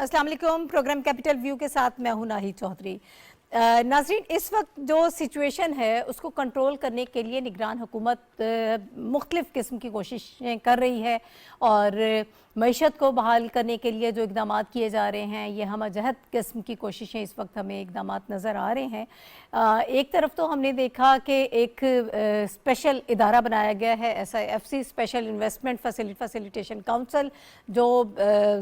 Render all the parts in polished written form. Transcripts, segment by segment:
अस्सलाम वालेकुम। Programme capital view के साथ मैं हूं नाहिद चौधरी। नाज़रीन, इस वक्त जो सिचुएशन है उसको कंट्रोल करने के लिए निगरान हुकूमत मुख्तलिफ़ किस्म की कोशिशें कर रही है और मईशत को बहाल करने के लिए जो इक़दाम किए जा रहे हैं ये हम जहद किस्म की कोशिशें इस वक्त हमें इक़दाम नज़र आ रहे हैं। एक तरफ तो हमने देखा कि एक स्पेशल इदारा बनाया गया है SIFC, special investment facilitation council, जो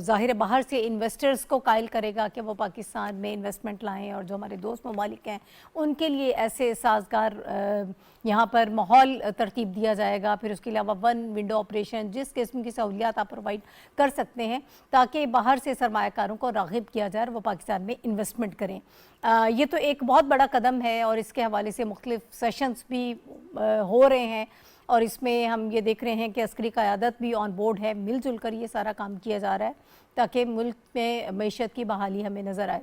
ज़ाहिर बाहर से इन्वेस्टर्स को कायल करेगा कि वो पाकिस्तान में इन्वेस्टमेंट लाएँ और जो हमारे दोस्त ममालिक हैं उनके लिए ऐसे साजगार यहाँ पर माहौल तरतीब दिया जाएगा। फिर उसके अलावा वन विंडो ऑपरेशन, जिस किस्म की सहूलियात आप प्रोवाइड कर सकते हैं ताकि बाहर से सरमायाकारों को राग़िब किया जाए और वो पाकिस्तान में इन्वेस्टमेंट करें। ये तो एक बहुत बड़ा कदम है और इसके हवाले से मुख्तलिफ सेशंस भी हो रहे हैं और इसमें हम ये देख रहे हैं कि अस्करी क़यादत भी ऑन बोर्ड है। मिलजुल कर ये सारा काम किया जा रहा है ताकि मुल्क में मईशत की बहाली हमें नज़र आए।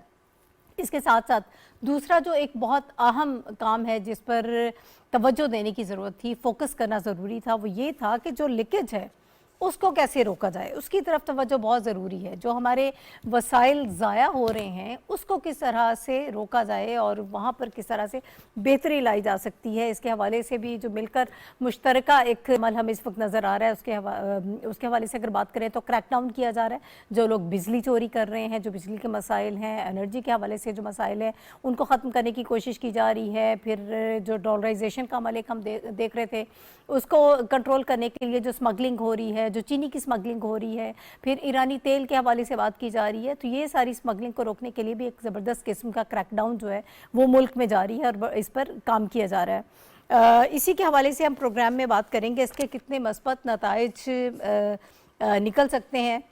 इसके साथ साथ दूसरा जो एक बहुत अहम काम है जिस पर तवज्जो देने की ज़रूरत थी, फोकस करना ज़रूरी था, वो ये था कि जो लीकेज है उसको कैसे रोका जाए, उसकी तरफ तवज्जो बहुत ज़रूरी है। जो हमारे वसाइल ज़ाया हो रहे हैं उसको किस तरह से रोका जाए और वहाँ पर किस तरह से बेहतरी लाई जा सकती है, इसके हवाले से भी जो मिलकर मुश्तरका एक अमल हमें इस वक्त नज़र आ रहा है। उसके हवाले से अगर बात करें तो क्रैकडाउन किया जा रहा है। जो लोग बिजली चोरी कर रहे हैं, जो बिजली के मसाइल हैं, एनर्जी के हवाले से जो मसाइल हैं उनको ख़त्म करने की कोशिश की जा रही है। फिर जो डॉलराइजेशन का अमल एक हम देख रहे थे उसको कंट्रोल करने के लिए जो स्मगलिंग हो रही है, जो चीनी की स्मगलिंग हो रही है, फिर ईरानी तेल के हवाले से बात की जा रही है, तो ये सारी स्मगलिंग को रोकने के लिए भी एक ज़बरदस्त किस्म का क्रैकडाउन जो है वो मुल्क में जारी है और इस पर काम किया जा रहा है। इसी के हवाले से हम प्रोग्राम में बात करेंगे इसके कितने मस्बत नताइज निकल सकते हैं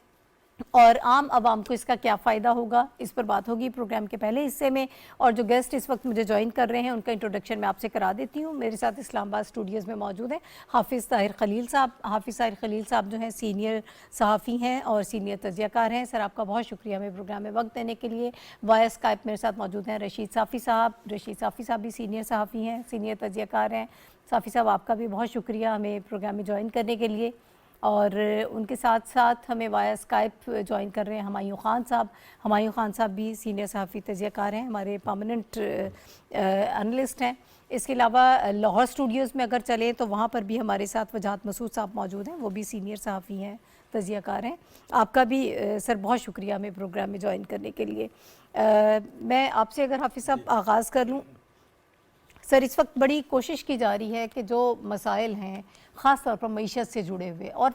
और आम आवाम को इसका क्या फ़ायदा होगा, इस पर बात होगी प्रोग्राम के पहले हिस्से में। और जो गेस्ट इस वक्त मुझे ज्वाइन कर रहे हैं उनका इंट्रोडक्शन मैं आपसे करा देती हूँ। मेरे साथ इस्लामाबाद स्टूडियोज़ में मौजूद हैं हाफिज़ ताहिर खलील साहब। हाफिज़ ताहिर खलील साहब जो हैं सीनियर सहाफ़ी हैं और सीनियर तजियाकार हैं। सर, आपका बहुत शुक्रिया हमें प्रोग्राम में वक्त देने के लिए। वाया स्काइप मेरे साथ मौजूद हैं रशीद साफ़ी साहब। रशीद साफ़ी साहब भी सीनियर सहाफ़ी हैं, सीनियर तजियाकार हैं। साफ़ी साहब, आपका भी बहुत शुक्रिया हमें प्रोग्राम में ज्वाइन करने के लिए। और उनके साथ साथ हमें वाया स्काइप ज्वाइन कर रहे हैं हुमायूं खान साहब। हुमायूं खान साहब भी सीनियर सहाफ़ी तजियाकार हैं, हमारे परमानेंट एनालिस्ट हैं। इसके अलावा लाहौर स्टूडियोज़ में अगर चलें तो वहाँ पर भी हमारे साथ वजाहत मसूद साहब मौजूद हैं, वो भी सीनियर सहाफ़ी हैं, तजियाकार हैं। आपका भी सर बहुत शुक्रिया हमें प्रोग्राम में ज्वाइन करने के लिए। मैं आपसे अगर हाफिज़ साहब आगाज़ कर लूँ। सर, इस वक्त बड़ी कोशिश की जा रही है कि जो मसाइल हैं ख़ास तौर पर मईशत से जुड़े हुए, और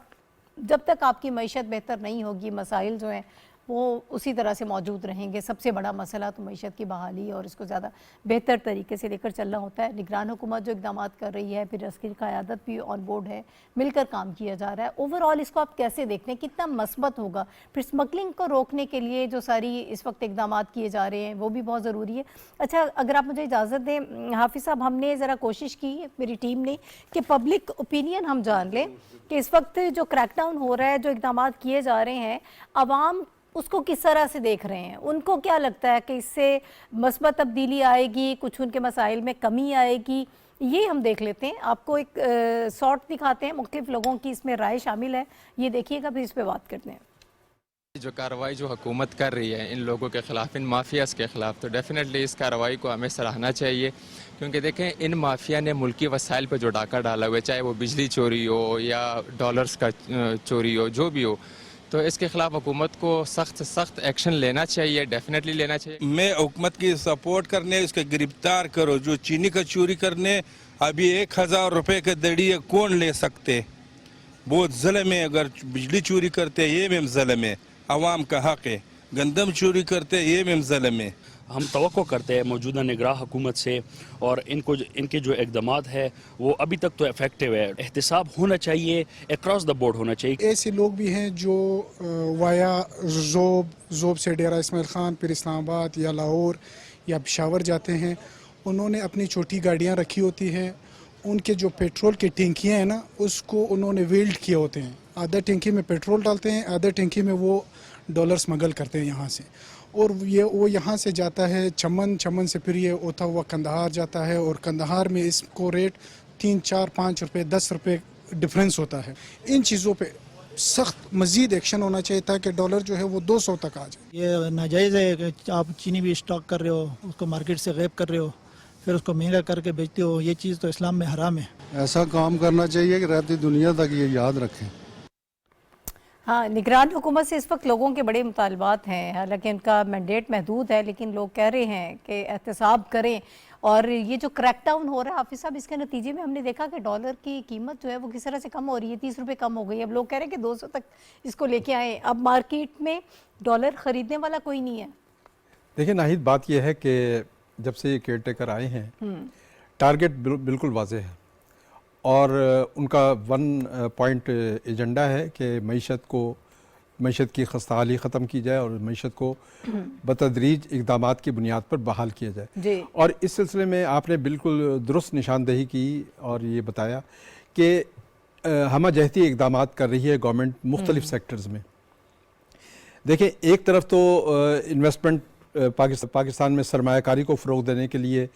जब तक आपकी मईशत बेहतर नहीं होगी मसाइल जो हैं वो उसी तरह से मौजूद रहेंगे। सबसे बड़ा मसला तो मईशत की बहाली और इसको ज़्यादा बेहतर तरीके से लेकर चलना होता है। निगरान हुकूमत जो इक़दाम कर रही है, फिर अस्करी क़यादत भी ऑन बोर्ड है, मिलकर काम किया जा रहा है। ओवरऑल इसको आप कैसे देखते हैं, कितना मस्बत होगा? फिर स्मगलिंग को रोकने के लिए जो सारी इस वक्त इक़दाम किए जा रहे हैं वो भी बहुत ज़रूरी है। अच्छा, अगर आप मुझे इजाज़त दें हाफिज़ साहब, हमने ज़रा कोशिश की मेरी टीम ने कि पब्लिक ओपिनियन हम जान लें कि इस वक्त जो क्रैकडाउन हो रहा है, जो इक़दाम किए जा रहे हैं, आवाम उसको किस तरह से देख रहे हैं। उनको क्या लगता है कि इससे मस्बत तब्दीली आएगी, कुछ उनके मसाइल में कमी आएगी? ये हम देख लेते हैं। आपको एक शॉर्ट दिखाते हैं, मुख्तलिफ लोगों की इसमें राय शामिल है, ये देखिएगा, फिर इस पर बात करते हैं। जो कार्रवाई जो हुकूमत कर रही है इन लोगों के ख़िलाफ़, इन माफियाज़ के ख़िलाफ़, तो डेफ़िनेटली इस कार्रवाई को हमें सराहना चाहिए। क्योंकि देखें, इन माफिया ने मुल्की वसाइल पर जो डाका डाला हुआ है, चाहे वो बिजली चोरी हो या डॉलर्स का चोरी हो, जो भी हो, तो इसके खिलाफ हुकूमत को सख्त से सख्त एक्शन लेना चाहिए, डेफिनेटली लेना चाहिए। मैं हुकूमत की सपोर्ट करने, इसको गिरफ्तार करो। जो चीनी का चोरी करने अभी 1000 रुपये का दड़िया कौन ले सकते? बहुत ज़ुल्म है। अगर बिजली चोरी करते ये में ज़ुल्म है, अवाम का हक है। गंदम चोरी करते ये में ज़ुल्म है। हम तवक्को करते हैं मौजूदा निगरान हुकूमत से, और इनके जो इक़दामात है वो अभी तक तो इफेक्टिव है। एहतिसाब होना चाहिए, अक्रॉस द बोर्ड होना चाहिए। ऐसे लोग भी हैं जो वाया ज़ोब से डेरा इस्माइल ख़ान, फिर इस्लामाबाद या लाहौर या पेशावर जाते हैं। उन्होंने अपनी छोटी गाड़ियाँ रखी होती हैं, उनके जो पेट्रोल की टैंकियाँ हैं ना, उसको उन्होंने वेल्ड किए होते हैं। आधा टैंकी में पेट्रोल डालते हैं, आधा टैंकी में वो डॉलर स्मगल करते हैं यहाँ से, और वो यहाँ से जाता है चमन से फिर ये होता हुआ कंदहार जाता है, और कंदहार में इसको रेट 3, 4, 5 रुपये, 10 रुपये डिफरेंस होता है। इन चीज़ों पे सख्त मज़ीद एक्शन होना चाहिए ताकि डॉलर जो है वो 200 तक आ जाए। ये नाजायज़ है कि आप चीनी भी स्टॉक कर रहे हो, उसको मार्केट से गायब कर रहे हो, फिर उसको महंगा करके बेचते हो। ये चीज़ तो इस्लाम में हराम है। ऐसा काम करना चाहिए कि रहती दुनिया तक ये याद रखें। हाँ, निगरान हुकूमत से इस वक्त लोगों के बड़े मुतालबात हैं, हालांकि उनका मैंडेट महदूद है, लेकिन लोग कह रहे हैं कि एहतसाब करें। और ये जो क्रैकडाउन हो रहा है हाफिज साहब, इसके नतीजे में हमने देखा कि डॉलर की कीमत जो है वो किस तरह से कम हो रही है, 30 रुपये कम हो गई। अब लोग कह रहे हैं कि 200 तक इसको लेके आए। अब मार्केट में डॉलर ख़रीदने वाला कोई नहीं है। देखिए नाहिद, बात यह है कि जब से ये केयर टेकर आए हैं, टारगेट बिल्कुल वाज़ेह है और उनका 1 पॉइंट एजेंडा है कि मईशत की खस्ताहाली ख़त्म की जाए और मईशत को बतदरीज इक़दामात की बुनियाद पर बहाल किया जाए। और इस सिलसिले में आपने बिल्कुल दुरुस्त निशानदेही की और ये बताया कि हमजहती इक़दामात कर रही है गवर्नमेंट मुख्तलिफ सेक्टर्स में। देखें, एक तरफ तो इन्वेस्टमेंट पाकिस्तान में सरमायाकारी को फ़रोग़ देने के लिए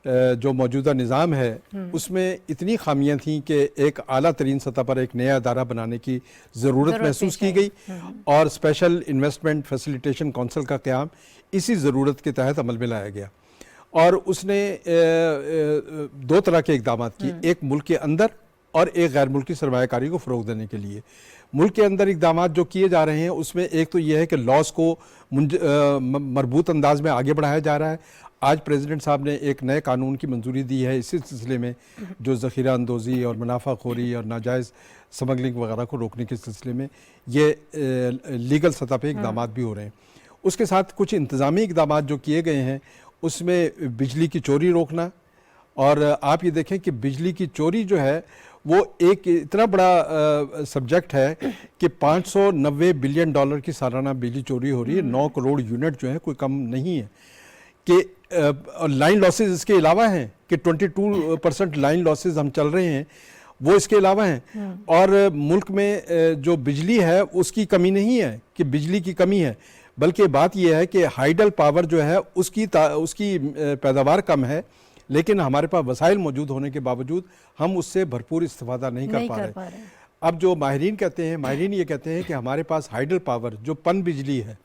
जो मौजूदा निज़ाम है उसमें इतनी खामियां थीं कि एक आला तरीन सतह पर एक नया अदारा बनाने की ज़रूरत महसूस की गई और स्पेशल इन्वेस्टमेंट फैसिलिटेशन काउंसिल का क़याम इसी ज़रूरत के तहत अमल में लाया गया। और उसने 2 तरह के इक़दाम किए, एक मुल्क के अंदर और एक गैर मुल्की सरमायाकारी को फ़रोग़ देने के लिए। मुल्क के अंदर इक़दाम जो किए जा रहे हैं उसमें एक तो यह है कि लॉस को मरबूत अंदाज में आगे बढ़ाया जा रहा है। आज प्रेसिडेंट साहब ने एक नए कानून की मंजूरी दी है इसी सिलसिले में, जो ज़ख़ीरा अंदोज़ी और मुनाफाखोरी और नाजायज़ स्मगलिंग वगैरह को रोकने के सिलसिले में ये लीगल सतह पे इक़दाम भी हो रहे हैं। उसके साथ कुछ इंतज़ामी इक़दाम जो किए गए हैं उसमें बिजली की चोरी रोकना। और आप ये देखें कि बिजली की चोरी जो है वो एक इतना बड़ा सब्जेक्ट है कि $590 बिलियन की सालाना बिजली चोरी हो रही है। 9 करोड़ यूनिट जो है कोई कम नहीं है। कि लाइन लॉसेस इसके अलावा हैं कि 22% लाइन लॉसेस हम चल रहे हैं, वो इसके अलावा हैं। और मुल्क में जो बिजली है उसकी कमी नहीं है कि बिजली की कमी है, बल्कि बात यह है कि हाइडल पावर जो है उसकी पैदावार कम है, लेकिन हमारे पास वसाइल मौजूद होने के बावजूद हम उससे भरपूर इस्तेफादा नहीं कर पा रहे। अब जो माहिरीन ये कहते हैं कि हमारे पास हाइडल पावर जो पन बिजली है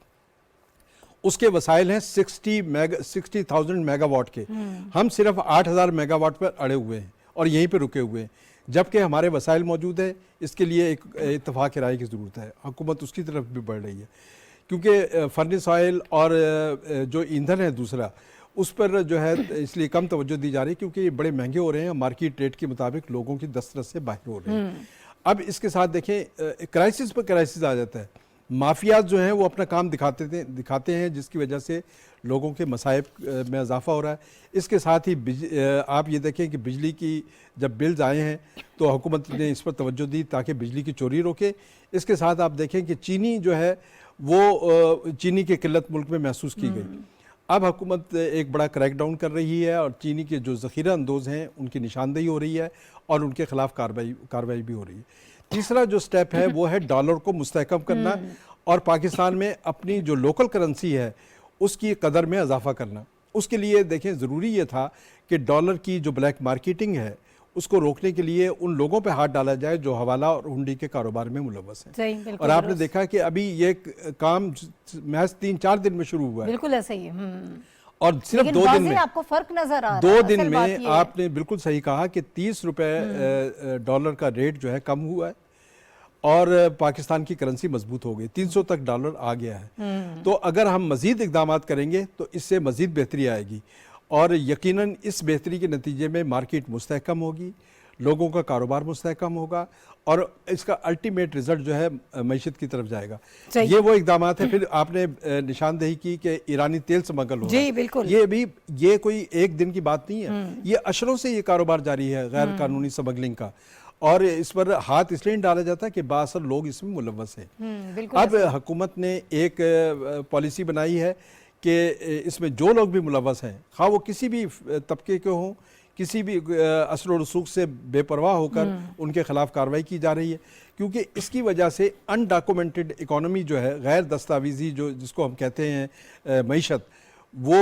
उसके वसाइल हैं 60,000 मेगावाट के। हम सिर्फ 8,000 मेगावाट पर अड़े हुए हैं और यहीं पर रुके हुए हैं, जबकि हमारे वसाइल मौजूद है। इसके लिए एक इत्तफाक राय की ज़रूरत है। हुकूमत उसकी तरफ भी बढ़ रही है क्योंकि फर्नेस ऑयल और जो ईंधन है दूसरा, उस पर जो है इसलिए कम तवज्जो दी जा रही है क्योंकि ये बड़े महंगे हो रहे हैं, मार्केट रेट के मुताबिक लोगों की दस्तरस से बाहर हो रहे हैं। अब इसके साथ देखें क्राइसिस पर क्राइसिस आ जाता है। माफियाज जो हैं वो अपना काम दिखाते हैं जिसकी वजह से लोगों के मसाइब में इजाफा हो रहा है। इसके साथ ही आप ये देखें कि बिजली की जब बिल्स आए हैं तो हुकूमत ने इस पर तवज्जो दी ताकि बिजली की चोरी रोके। इसके साथ आप देखें कि चीनी जो है वो चीनी की किल्लत मुल्क में महसूस की गई। अब हुकूमत एक बड़ा क्रैकडाउन कर रही है और चीनी के जो ज़ख़ीरा अंदोज़ हैं उनकी निशानदेही हो रही है और उनके ख़िलाफ़ कार्रवाई भी हो रही है। तीसरा जो स्टेप है वो है डॉलर को मुस्तहकम करना और पाकिस्तान में अपनी जो लोकल करेंसी है उसकी कदर में इजाफा करना। उसके लिए देखें ज़रूरी ये था कि डॉलर की जो ब्लैक मार्केटिंग है उसको रोकने के लिए उन लोगों पे हाथ डाला जाए जो हवाला और हुंडी के कारोबार में मुलव्वस हैं। और आपने देखा कि अभी ये काम महज 3-4 दिन में शुरू हुआ है। बिल्कुल ऐसा ही है। और सिर्फ 2 दिन में आपको फर्क नजर आ रहा है। 2 दिन में आपने बिल्कुल सही कहा कि 30 रुपए डॉलर का रेट जो है कम हुआ है और पाकिस्तान की करेंसी मजबूत हो गई, 300 तक डॉलर आ गया है। तो अगर हम मजीद इकदाम करेंगे तो इससे मजीद बेहतरी आएगी और यकीनन इस बेहतरी के नतीजे में मार्केट मुस्तहकम होगी, लोगों का कारोबार मुस्तहकम होगा और इसका अल्टीमेट रिजल्ट जो है मईशत की तरफ जाएगा। ये वो इकदाम है। फिर आपने निशानदेही की कि ईरानी तेल स्मगल हो रहा है। बिल्कुल। ये कोई एक दिन की बात नहीं है, ये अशरों से ये कारोबार जारी है गैर कानूनी स्मगलिंग का और इस पर हाथ इसलिए नहीं डाला जाता कि बासर लोग इसमें मुलव्वस हैं। अब हुकूमत ने एक पॉलिसी बनाई है कि इसमें जो लोग भी मुलव्वस हैं, खा वो किसी भी तबके के हों, किसी भी असर और रसूख से बेपरवाह होकर उनके खिलाफ कार्रवाई की जा रही है क्योंकि इसकी वजह से अनडॉक्यूमेंटेड इकोनॉमी जो है, गैर दस्तावेजी जो जिसको हम कहते हैं मईशत, वो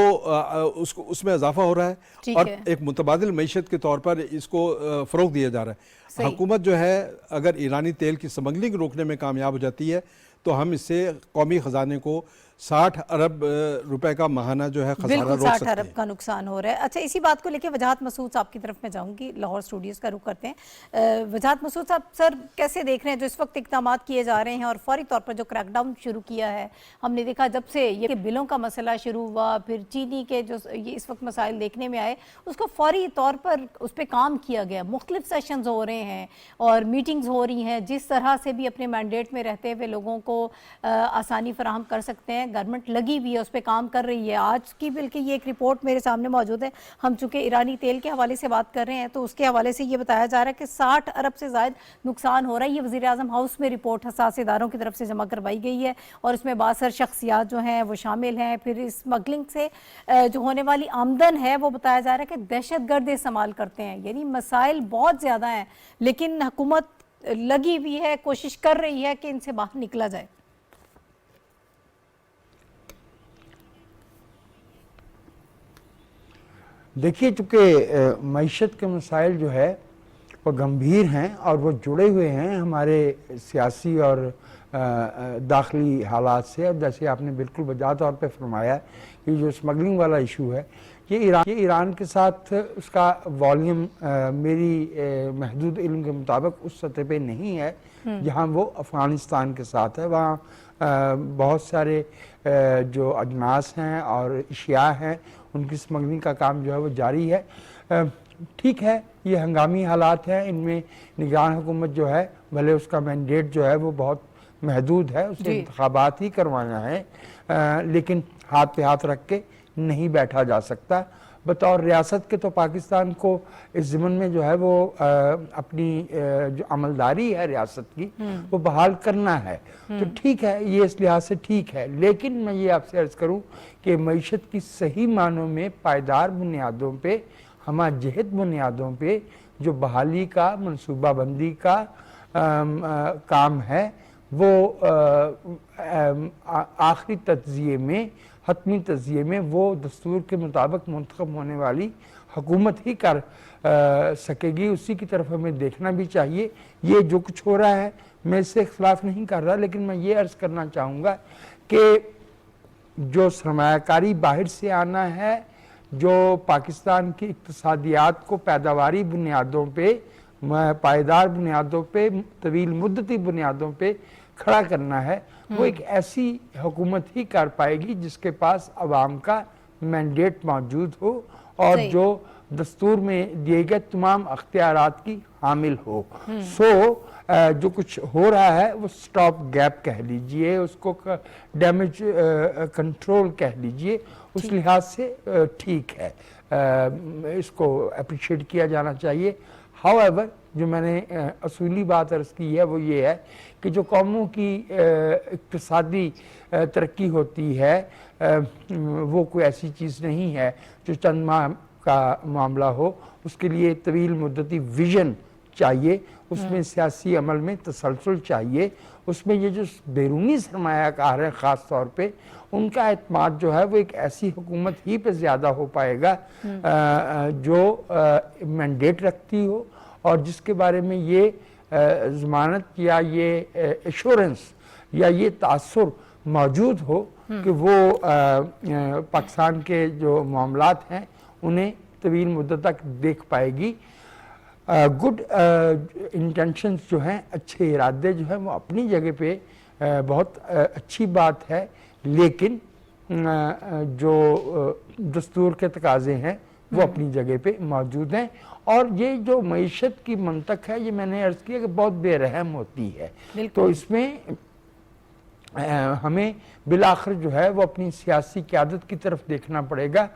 उसको उसमें इजाफा हो रहा है ठीक और है। एक मुतबादिल मईशत के तौर पर इसको फ़रोग दिया जा रहा है। सही। हुकूमत जो है अगर ईरानी तेल की स्मगलिंग रोकने में कामयाब हो जाती है तो हम इससे कौमी ख़जाने को 60 अरब रुपए का माहाना जो है खसारा बिल्कुल रोक 60 सकते अरब हैं। का नुकसान हो रहा है। अच्छा, इसी बात को लेकर वजाहत मसूद साहब की तरफ मैं जाऊंगी, लाहौर स्टूडियोज का रुख करते हैं। वजाहत मसूद साहब, सर कैसे देख रहे हैं जो इस वक्त इकदाम किए जा रहे हैं और फौरी तौर पर जो क्रैकडाउन शुरू किया है? हमने देखा जब से ये बिलों का मसला शुरू हुआ, फिर चीनी के जो ये इस वक्त मसाइल देखने में आए, उसको फौरी तौर पर उस पर काम किया गया। मुख्तलिफ सेशंस हो रहे हैं और मीटिंग्स हो रही हैं, जिस तरह से भी अपने मैंडेट में रहते हुए लोगों को आसानी फराहम कर सकते हैं। गवर्नमेंट लगी हुई है, उस पर काम कर रही है। आज की बल्कि ये एक रिपोर्ट मेरे सामने मौजूद है, हम चूंकि ईरानी तेल के हवाले से बात कर रहे हैं तो उसके हवाले से ये बताया जा रहा है कि 60 अरब से ज़ायद नुकसान हो रहा है। ये वज़ीर आज़म हाउस में रिपोर्ट हसास इदारों की तरफ से जमा करवाई गई है और इसमें बासर शख्सियात जो हैं वो शामिल हैं। फिर स्मगलिंग से जो होने वाली आमदन है वो बताया जा रहा है कि दहशतगर्द इस्तेमाल करते हैं। यानी मसाइल बहुत ज़्यादा हैं, लेकिन हुकूमत लगी हुई है, कोशिश कर रही है कि इनसे बाहर निकला जाए। देखिए, चूँकि मईशत के मसाइल जो है वो गंभीर हैं और वो जुड़े हुए हैं हमारे सियासी और दाखिली हालात से। और जैसे आपने बिल्कुल वजाह तौर पे फरमाया कि जो स्मगलिंग वाला इशू है ये ईरान के साथ उसका वॉल्यूम मेरी महदूद इल्म के मुताबिक उस सतह पे नहीं है जहाँ वो अफ़गानिस्तान के साथ है। वहाँ बहुत सारे जो अजनास हैं और अशिया हैं उनकी स्मगलिंग का काम जो है वो जारी है। ठीक है, ये हंगामी हालात हैं, इनमें निगरान हुकूमत जो है भले उसका मैंडेट जो है वो बहुत महदूद है, उसे इंतखाबात ही करवाना है, लेकिन हाथ पे हाथ रख के नहीं बैठा जा सकता। बतौर रियासत के तो पाकिस्तान को इस ज़िमन में जो है वो अपनी जो अमलदारी है रियासत की वो बहाल करना है। तो ठीक है, ये इस लिहाज से ठीक है, लेकिन मैं ये आपसे अर्ज़ करूं कि मईशत की सही मानों में पायदार बुनियादों पे, हमाजहत बुनियादों पे जो बहाली का मनसूबाबंदी का काम है वो आखिरी तज्ज़िये में, हतमी तज्ज़िये में वो दस्तूर के मुताबिक मुंतखब होने वाली हुकूमत ही कर सकेगी। उसी की तरफ हमें देखना भी चाहिए। ये जो कुछ हो रहा है मैं इससे इख्तिलाफ नहीं कर रहा, लेकिन मैं ये अर्ज़ करना चाहूँगा कि जो सरमायाकारी बाहर से आना है, जो पाकिस्तान की इक्तिसादियात को पैदावारी बुनियादों पे, पायदार बुनियादों पे, तवील मुद्दती बुनियादों पे खड़ा करना है, वो एक ऐसी हुकूमत ही कर पाएगी जिसके पास अवाम का मैंडेट मौजूद हो और जो दस्तूर में दिए गए तमाम अख्तियारात की हामिल हो। जो कुछ हो रहा है वो स्टॉप गैप कह लीजिए, उसको डैमेज कंट्रोल कह लीजिए, उस लिहाज से ठीक है, इसको अप्रिशिएट किया जाना चाहिए। हाउएवर, जो मैंने असूली बात अर्ज़ की है वो ये है कि जो कौमों की इक्तिसादी तरक्की होती है वो कोई ऐसी चीज़ नहीं है जो चंद माह का मामला हो। उसके लिए तवील मुद्दती विजन चाहिए, उसमें सियासी अमल में तसलसल चाहिए, उसमें ये जो बैरूनी सरमायाकार है ख़ास तौर पे उनका एतमाद जो है वो एक ऐसी हुकूमत ही पे ज़्यादा हो पाएगा जो मैंडेट रखती हो और जिसके बारे में ये ज़मानत या ये एश्योरेंस या ये तासुर मौजूद हो कि वो पाकिस्तान के जो मामलात हैं उन्हें तवील मुद्दत तक देख पाएगी। गुड इंटेंशंस जो हैं, अच्छे इरादे जो हैं वो अपनी जगह पे बहुत अच्छी बात है, लेकिन जो दस्तूर के तकाजे हैं वो अपनी जगह पे मौजूद हैं। और ये जो मईशत की मंतक है, ये मैंने अर्ज़ किया कि बहुत बेरहम होती है, तो इसमें हमें बिलाखिर जो है वो अपनी सियासी क़यादत की तरफ देखना पड़ेगा।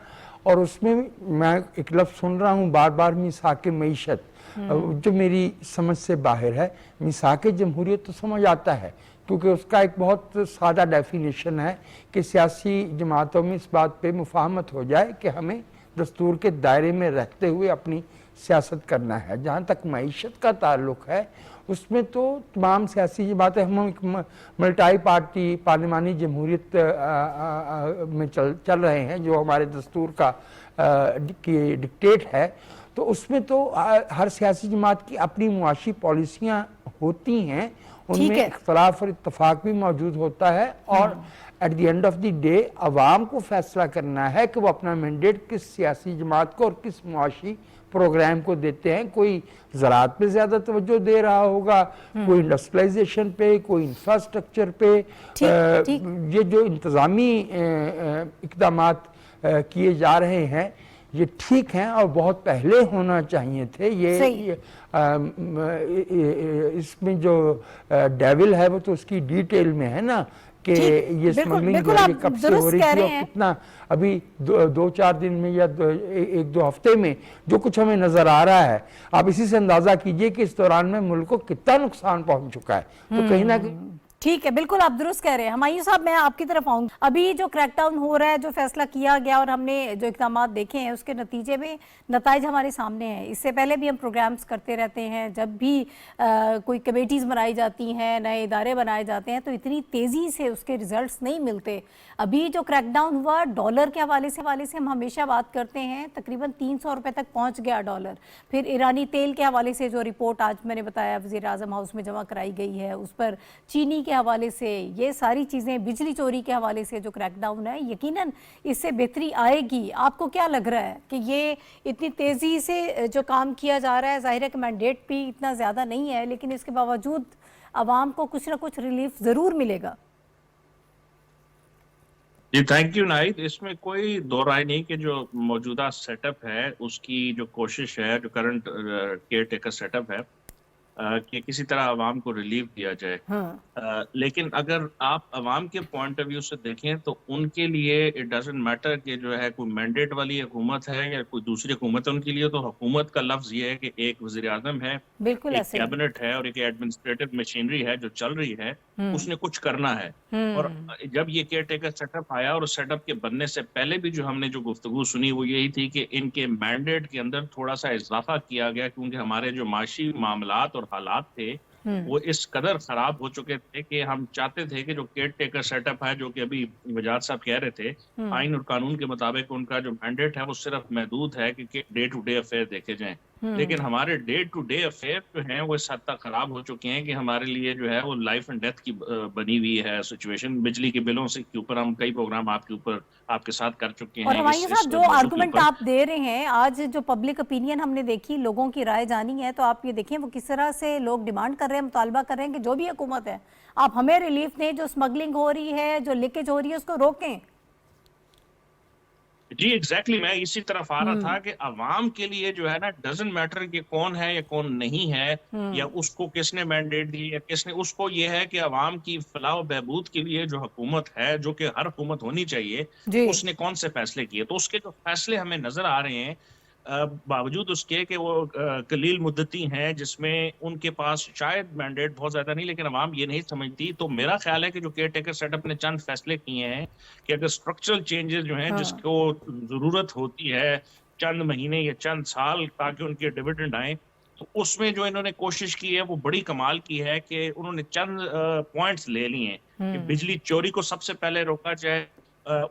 और उसमें मैं एक लफ्ज़ सुन रहा हूँ बार बार, मिसाक़े मईशत, जो मेरी समझ से बाहर है। मिसाक़े जमहूरियत तो समझ आता है क्योंकि उसका एक बहुत सादा डेफिनेशन है कि सियासी जमातों में इस बात पे मुफाहमत हो जाए कि हमें दस्तूर के दायरे में रहते हुए अपनी सियासत करना है। जहाँ तक मईशत का ताल्लुक है उसमें तो तमाम सियासी जमातें, हम एक मल्टाई पार्टी पार्लिमानी जमहूरियत में चल रहे हैं जो हमारे दस्तूर का डिक्टेट है, तो उसमें तो हर सियासी जमात की अपनी मुआशी पॉलिसियाँ होती हैं, उनमें इख्तलाफ और इत्तफाक भी मौजूद होता है और at the end of the day अवाम को फैसला करना है कि वो अपना मैंडेट किस सियासी जमात को और किस मुआशी प्रोग्राम को देते हैं। कोई ज़राअत पे ज़्यादा तवज्जो दे रहा होगा, कोई इंडस्ट्रियलाइजेशन पे, कोई इंफ्रास्ट्रक्चर पे। ये जो इंतज़ामी इक़दामात किए जा रहे हैं ये ठीक हैं और बहुत पहले होना चाहिए थे। ये इसमें जो डेविल है वो तो उसकी डिटेल में है ना कि ये स्मगलिंग कब से हो रही थी और कितना अभी 2-4 दिन में या 1-2 हफ्ते में जो कुछ हमें नजर आ रहा है, आप इसी से अंदाजा कीजिए कि इस दौरान में मुल्क को कितना नुकसान पहुंच चुका है। तो कहीं ना कहीं ठीक है, बिल्कुल आप दुरुस्त कह रहे हैं। हुमायूं साहब, मैं आपकी तरफ आऊंगी। अभी जो क्रैकडाउन हो रहा है, जो फैसला किया गया और हमने जो इक़दाम देखे हैं उसके नतीजे में नताइज हमारे सामने हैं। इससे पहले भी हम प्रोग्राम्स करते रहते हैं, जब भी कोई कमेटीज़ बनाई जाती हैं, नए इदारे बनाए जाते हैं तो इतनी तेज़ी से उसके रिजल्ट्स नहीं मिलते। अभी जो क्रैकडाउन हुआ डॉलर के हवाले से हम हमेशा बात करते हैं, तकरीबन 300 रुपये तक पहुँच गया डॉलर। फिर ईरानी तेल के हवाले से जो रिपोर्ट आज मैंने बताया वज़ीर आज़म हाउस में जमा कराई गई है, उस पर चीनी के हवाले से, ये सारी चीज़ें, बिजली चोरी के हवाले से जो क्रैकडाउन है, यकीनन इससे बेहतरी आएगी। आपको क्या लग रहा है कि ये इतनी तेज़ी से जो काम किया जा रहा है, ज़ाहिर है कि मैंडेट भी इतना ज़्यादा नहीं है, लेकिन इसके बावजूद आवाम को कुछ ना कुछ रिलीफ ज़रूर मिलेगा? जी थैंक यू नाहिद। इसमें कोई दो राय नहीं कि जो मौजूदा सेटअप है उसकी जो कोशिश है, जो करंट केयर टेकर सेटअप है, कि किसी तरह आवाम को रिलीफ दिया जाए। लेकिन अगर आप आवाम के पॉइंट ऑफ व्यू से देखें तो उनके लिए इट डजंट मैटर कि जो है कोई मैंडेट वाली हुकूमत है या कोई दूसरी हुकूमत है। उनके लिए तो हुकूमत का लफ्ज ये है कि एक वज़ीर आज़म है, एक कैबिनेट है और एक एडमिनिस्ट्रेटिव मशीनरी है जो चल रही है, उसने कुछ करना है। और जब ये केयर टेकर सेटअप आया और सेटअप के बनने से पहले भी जो हमने जो गुफ्तगू सुनी वो यही थी कि इनके मैंडेट के अंदर थोड़ा सा इजाफा किया गया, क्योंकि हमारे जो माशी मामलात और हालात थे वो इस कदर खराब हो चुके थे कि हम चाहते थे कि जो केयर टेकर सेटअप है, जो कि अभी वजाद साहब कह रहे थे, आइन और कानून के मुताबिक उनका जो मैंडेट है वो सिर्फ महदूद है कि डे टू डे अफेयर देखे जाएं। लेकिन हमारे डे टू डे अफेयर जो हैं वो इस हद तक खराब हो चुके हैं कि हमारे लिए जो है वो लाइफ एंड डेथ की बनी हुई है सिचुएशन। बिजली के बिलों से के ऊपर हम कई प्रोग्राम आपके साथ कर चुके हैं। और हुमायूं साहब, जो आर्गुमेंट आप दे रहे हैं, आज जो पब्लिक ओपिनियन हमने देखी, लोगों की राय जानी है, तो आप ये देखिए वो किस तरह से लोग डिमांड कर रहे हैं, मुतालबा कर रहे हैं कि जो भी हुकूमत है आप हमें रिलीफ दें, जो स्मगलिंग हो रही है, जो लीकेज हो रही है उसको रोकें। जी एग्जैक्टली मैं इसी तरफ आ रहा था कि अवाम के लिए जो है ना डजंट मैटर कि कौन है या कौन नहीं है या उसको किसने मैंडेट दी या किसने, उसको ये है कि अवाम की फलाह बहबूद के लिए जो हुकूमत है, जो कि हर हुकूमत होनी चाहिए, उसने कौन से फैसले किए। तो उसके जो फैसले हमें नजर आ रहे हैं, बावजूद उसके कि वो कलील मुद्दती हैं, जिसमें उनके पास शायद मैंडेट बहुत ज़्यादा नहीं, लेकिन अवाम ये नहीं समझती। तो मेरा ख्याल है कि जो केयर टेकर सेटअप ने चंद फैसले किए हैं कि अगर स्ट्रक्चरल चेंजेस जो हैं जिसको ज़रूरत होती है चंद महीने या चंद साल ताकि उनके डिविडेंड आए, तो उसमें जो इन्होंने कोशिश की है वो बड़ी कमाल की है कि उन्होंने चंद पॉइंट्स ले लिए हैं कि बिजली चोरी को सबसे पहले रोका जाए,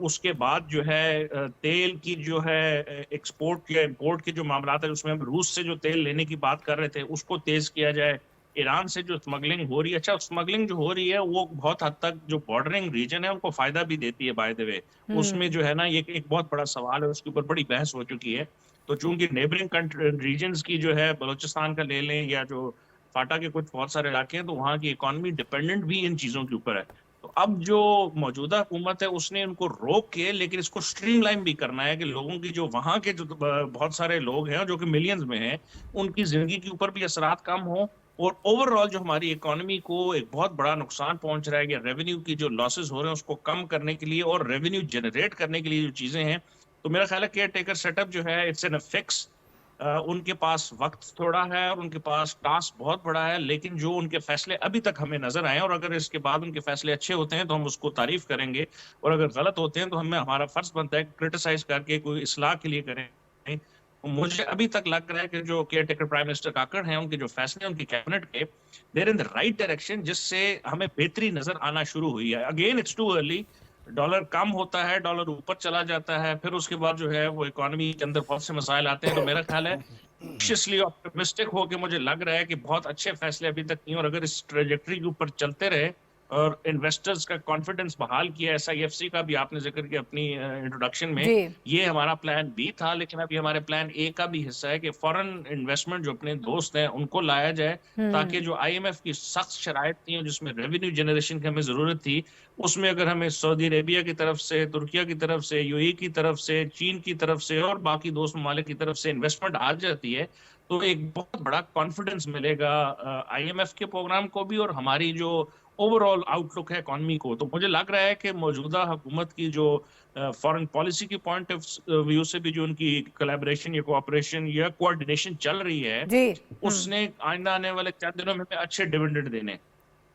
उसके बाद जो है तेल की जो है एक्सपोर्ट या इंपोर्ट के जो मामला है उसमें हम रूस से जो तेल लेने की बात कर रहे थे उसको तेज किया जाए, ईरान से जो स्मगलिंग हो रही है, अच्छा स्मगलिंग जो हो रही है वो बहुत हद तक जो बॉर्डरिंग रीजन है उनको फायदा भी देती है बाय द वे, उसमें जो है ना ये एक बहुत बड़ा सवाल है, उसके ऊपर बड़ी बहस हो चुकी है। तो चूंकि नेबरिंग रीजन्स की जो है बलोचिस्तान का ले लें या जो फाटा के कुछ बहुत सारे इलाके हैं, तो वहाँ की इकॉनमी डिपेंडेंट भी इन चीज़ों के ऊपर है। तो अब जो मौजूदा हुकूमत है उसने उनको रोक के, लेकिन इसको स्ट्रीमलाइन भी करना है कि लोगों की जो वहाँ के जो बहुत सारे लोग हैं जो कि मिलियंस में हैं, उनकी जिंदगी के ऊपर भी असरात कम हो और ओवरऑल जो हमारी इकोनॉमी को एक बहुत बड़ा नुकसान पहुंच रहा है या रेवेन्यू की जो लॉसेस हो रहे हैं उसको कम करने के लिए और रेवेन्यू जनरेट करने के लिए जो चीजें हैं, तो मेरा ख्याल है केयर टेकर सेटअप जो है इट्स एन अ फिक्स। उनके पास वक्त थोड़ा है और उनके पास टास्क बहुत बड़ा है, लेकिन जो उनके फैसले अभी तक हमें नजर आए और अगर इसके बाद उनके फैसले अच्छे होते हैं तो हम उसको तारीफ करेंगे और अगर गलत होते हैं तो हमें हमारा फर्ज बनता है क्रिटिसाइज करके कोई इस्लाह के लिए करें। मुझे अभी तक लग रहा है कि जो caretaker prime minister Kakar हैं, उनके जो फैसले उनकी कैबिनेट के, they're in the right direction, जिससे हमें बेहतरी नजर आना शुरू हुई है। Again it's too early, dollar कम होता है, डॉलर ऊपर चला जाता है, फिर उसके बाद जो है वो इकोनॉमी के अंदर बहुत से मसाइल आते हैं। तो मेरा ख्याल है cautiously ऑप्टिमिस्टिक हो के मुझे लग रहा है कि बहुत अच्छे फैसले अभी तक नहीं, और अगर इस ट्रेजेक्टरी के ऊपर चलते रहे और इन्वेस्टर्स का कॉन्फिडेंस बहाल किया, SIFC का भी आपने जिक्र किया अपनी इंट्रोडक्शन में, जी। ये हमारा प्लान बी था, लेकिन अभी हमारे प्लान ए का भी हिस्सा है कि फॉरेन इन्वेस्टमेंट जो अपने दोस्त हैं उनको लाया जाए, ताकि जो IMF की सख्त शराइत थी जिसमें रेवेन्यू जनरेशन की हमें जरूरत थी, उसमें अगर हमें सऊदी अरेबिया की तरफ से, तुर्किया की तरफ से, UAE की तरफ से, चीन की तरफ से और बाकी दोस्त ममालिक की तरफ से इन्वेस्टमेंट आ जाती है, तो एक बहुत बड़ा कॉन्फिडेंस मिलेगा IMF के प्रोग्राम को भी और हमारी जो ओवरऑल आउटलुक है इकॉनमी को। तो मुझे लग रहा है कि मौजूदा हुकूमत की जो फॉरेन पॉलिसी की पॉइंट ऑफ व्यू से भी जो उनकी कोलैबोरेशन या कोऑपरेशन या कोऑर्डिनेशन चल रही है, जी। उसने आइंदा आने वाले 4 दिनों में अच्छे डिविडेंड देने।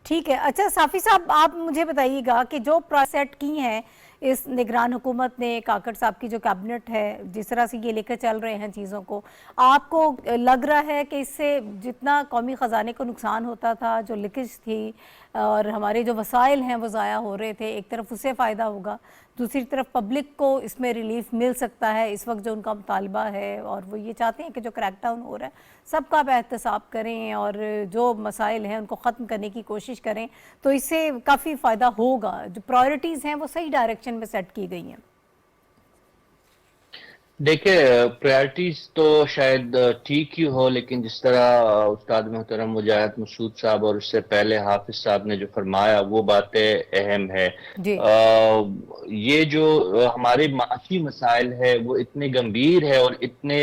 ठीक है। अच्छा साफी साहब, आप मुझे बताइएगा कि जो सेट की हैं इस निगरान हुकूमत ने, काकड़ साहब की जो कैबिनेट है, जिस तरह से ये लेकर चल रहे हैं चीज़ों को, आपको लग रहा है कि इससे जितना कौमी ख़जाने को नुकसान होता था, जो लीकेज थी और हमारे जो वसाइल हैं वो ज़ाया हो रहे थे, एक तरफ उससे फ़ायदा होगा, दूसरी तरफ पब्लिक को इसमें रिलीफ मिल सकता है इस वक्त जो उनका मुतालबा है, और वो ये चाहते हैं कि जो क्रैकडाउन हो रहा है सबका आप एहतसाब करें और जो मसाइल हैं उनको ख़त्म करने की कोशिश करें, तो इससे काफ़ी फ़ायदा होगा। जो प्रायोरिटीज़ हैं वो सही डायरेक्शन में सेट की गई हैं। देखिए, प्रायोरिटीज तो शायद ठीक ही हो, लेकिन जिस तरह उस्ताद मोहतरम मुजाहिद मसूद साहब और उससे पहले हाफिज साहब ने जो फरमाया वो बातें अहम है। ये जो हमारे माशी मसाइल है वो इतने गंभीर है और इतने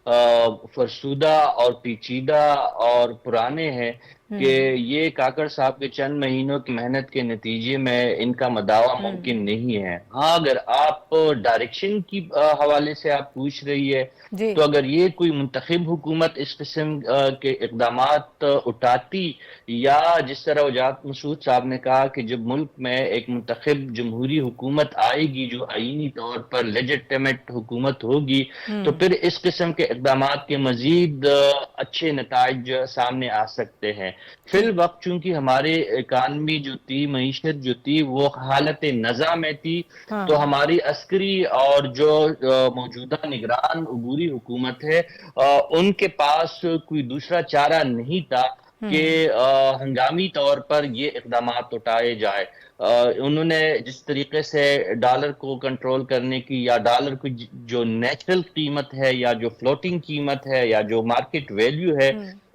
फरसुदा और पेचीदा और पुराने हैं कि ये काकड़ साहब के चंद महीनों की मेहनत के नतीजे में इनका मदावा मुमकिन नहीं है। हाँ, अगर आप डायरेक्शन की हवाले से आप पूछ रही है, तो अगर ये कोई मुंतखब हुकूमत इस किस्म के इक़दामात उठाती, या जिस तरह वजाहत मसूद साहब ने कहा कि जब मुल्क में एक मुंतखब जमहूरी हुकूमत आएगी जो आईनी तौर पर लेजिटिमेट हुकूमत होगी, तो फिर इस किस्म के इक़दामात के मजीद अच्छे नताइज सामने आ सकते हैं। फिल वक्त चूंकि हमारे इकानमी जो थी, मईशत जो थी, वो हालत नज़ा में थी, तो हमारी अस्करी और जो मौजूदा निगरान अबूरी हुकूमत है, उनके पास कोई दूसरा चारा नहीं था कि हंगामी तौर पर ये इक़दामात उठाए जाए। उन्होंने जिस तरीके से डॉलर को कंट्रोल करने की, या डॉलर की जो नेचुरल कीमत है, या जो फ्लोटिंग कीमत है, या जो मार्केट वैल्यू है,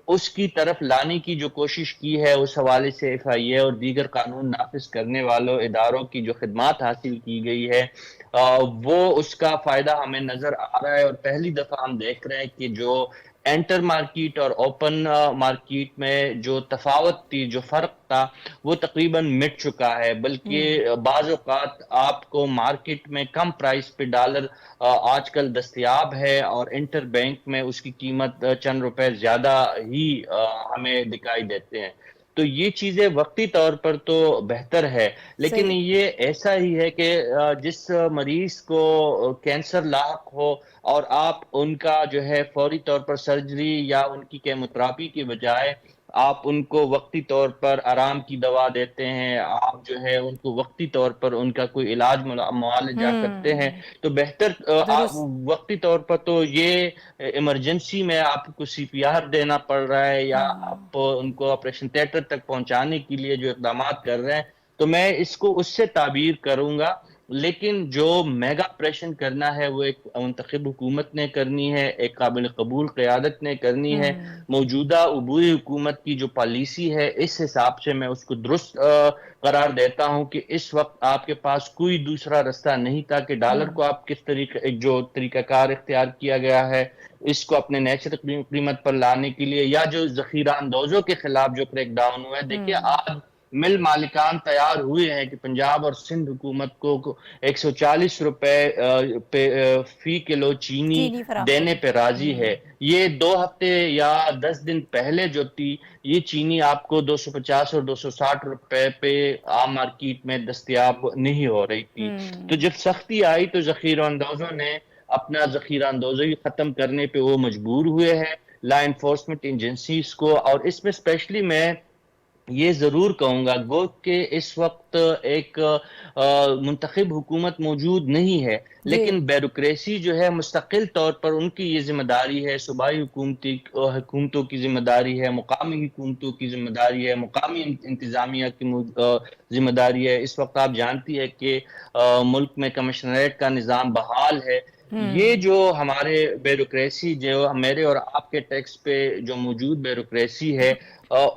उसकी तरफ लाने की जो कोशिश की है, उस हवाले से FIA और दीगर कानून नाफिज करने वालों इदारों की जो खिदमात हासिल की गई है, वो उसका फायदा हमें नजर आ रहा है। और पहली दफा हम देख रहे हैं कि जो एंटर मार्केट और ओपन मार्केट में जो तफावत थी, जो फर्क था, वो तकरीबन मिट चुका है। बल्कि बाज़ औक़ात आपको मार्केट में कम प्राइस पे डॉलर आजकल दस्तयाब है और इंटर बैंक में उसकी कीमत चंद रुपए ज्यादा ही हमें दिखाई देते हैं। तो ये चीजें वक्ती तौर पर तो बेहतर है, लेकिन ये ऐसा ही है कि जिस मरीज को कैंसर लाक हो और आप उनका जो है फौरी तौर पर सर्जरी या उनकी केमोथेरेपी की बजाय आप उनको वक्ती तौर पर आराम की दवा देते हैं, आप जो है उनको वक्ती तौर पर उनका कोई इलाज मुआलजा करते हैं, तो बेहतर आप वक्ती तौर पर तो ये इमरजेंसी में आपको CPR देना पड़ रहा है, या आप उनको ऑपरेशन थिएटर तक पहुंचाने के लिए जो इक़दाम कर रहे हैं, तो मैं इसको उससे ताबीर करूंगा। लेकिन जो मेगा ऑपरेशन करना है वो एक मुंतखब हुकूमत ने करनी है, एक काबिल कबूल क़यादत ने करनी है। मौजूदा अबूरी हुकूमत की जो पॉलिसी है, इस हिसाब से मैं उसको दुरुस्त करार देता हूं कि इस वक्त आपके पास कोई दूसरा रास्ता नहीं था कि डॉलर को आप किस तरीके जो तरीकाकार इख्तियार किया गया है इसको अपने नेचुरल कीमत पर लाने के लिए, या जो जखीरा अंदाजों के खिलाफ जो क्रैकडाउन हुआ है। देखिए, आज मिल मालिकान तैयार हुए हैं कि पंजाब और सिंध हुकूमत को 140 रुपए पे फी किलो चीनी देने पे राजी है। ये 2 हफ्ते या 10 दिन पहले जो थी, ये चीनी आपको 250 और 260 रुपए पे आम मार्केट में दस्तयाब नहीं हो रही थी। तो जब सख्ती आई तो जखीरा अंदाजों ने अपना ज़ख़ीरा अंदोज़ी ख़त्म करने पे वो मजबूर हुए हैं लॉ इन्फोर्समेंट एजेंसीज को। और इसमें स्पेशली मैं ये ज़रूर कहूँगा गो कि इस वक्त एक मुंतखब हुकूमत मौजूद नहीं है, लेकिन ब्यूरोक्रेसी जो है मुस्तकिल तौर पर उनकी ये जिम्मेदारी है, सूबाई हुकूमतों की जिम्मेदारी है, मुकामी हुकूमतों की जिम्मेदारी है, मुकामी इंतज़ामिया की जिम्मेदारी है। इस वक्त आप जानती है कि मुल्क में कमिश्नरेट का निज़ाम बहाल है। ये जो हमारे ब्यूरोक्रेसी जो मेरे और आपके टैक्स पे जो मौजूद ब्यूरोक्रेसी है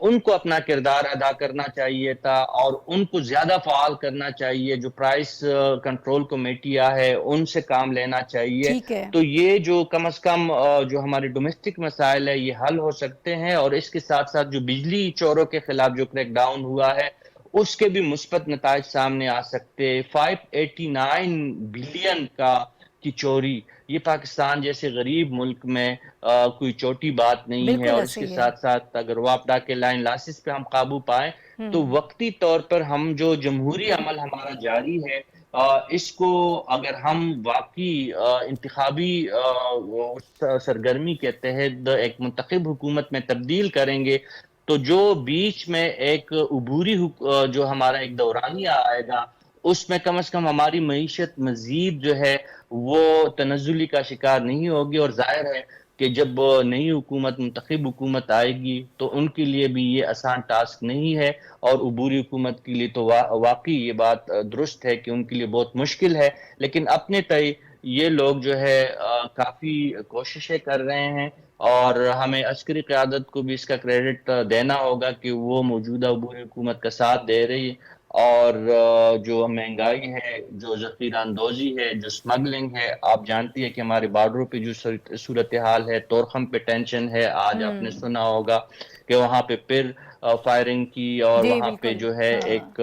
उनको अपना किरदार अदा करना चाहिए था और उनको ज्यादा फाल करना चाहिए। जो प्राइस कंट्रोल कमेटियां है उनसे काम लेना चाहिए। तो ये जो कम से कम जो हमारे डोमेस्टिक मसाइल है ये हल हो सकते हैं। और इसके साथ साथ जो बिजली चोरों के खिलाफ जो क्रैकडाउन हुआ है उसके भी मुस्बत नताइज सामने आ सकते हैं। 589 बिलियन की चोरी ये पाकिस्तान जैसे गरीब मुल्क में कोई छोटी बात नहीं है। और इसके साथ साथ अगर वापडा के लाइन लॉसेस पे हम काबू पाए तो वक्ती तौर पर हम जो जमहूरी अमल हमारा जारी है इसको अगर हम वाकई इंतखाबी सरगर्मी के तहत एक मुंतखब हुकूमत में तब्दील करेंगे तो जो बीच में एक उबूरी जो हमारा एक दौरानिया आएगा उसमें कम से कम हमारी मईशत मजीद जो है वो तनज़ुली का शिकार नहीं होगी। और जाहिर है कि जब नई हुकूमत मुंतखब हुकूमत आएगी तो उनके लिए भी ये आसान टास्क नहीं है। और उबूरी हुकूमत के लिए तो वाकई ये बात दुरुस्त है कि उनके लिए बहुत मुश्किल है। लेकिन अपने तय ये लोग जो है काफ़ी कोशिशें कर रहे हैं और हमें अस्करी क़यादत को भी इसका क्रेडिट देना होगा कि वो मौजूदा उबूरी हुकूमत का साथ दे रही है। और जो महंगाई है, जो ज़ख़ीरा अंदोज़ी है, जो स्मगलिंग है, आप जानती है कि हमारे बॉर्डरों पे जो सूरत हाल है, तोरखम पे टेंशन है। आज आपने सुना होगा कि वहाँ पे फिर फायरिंग की और वहाँ पे जो है एक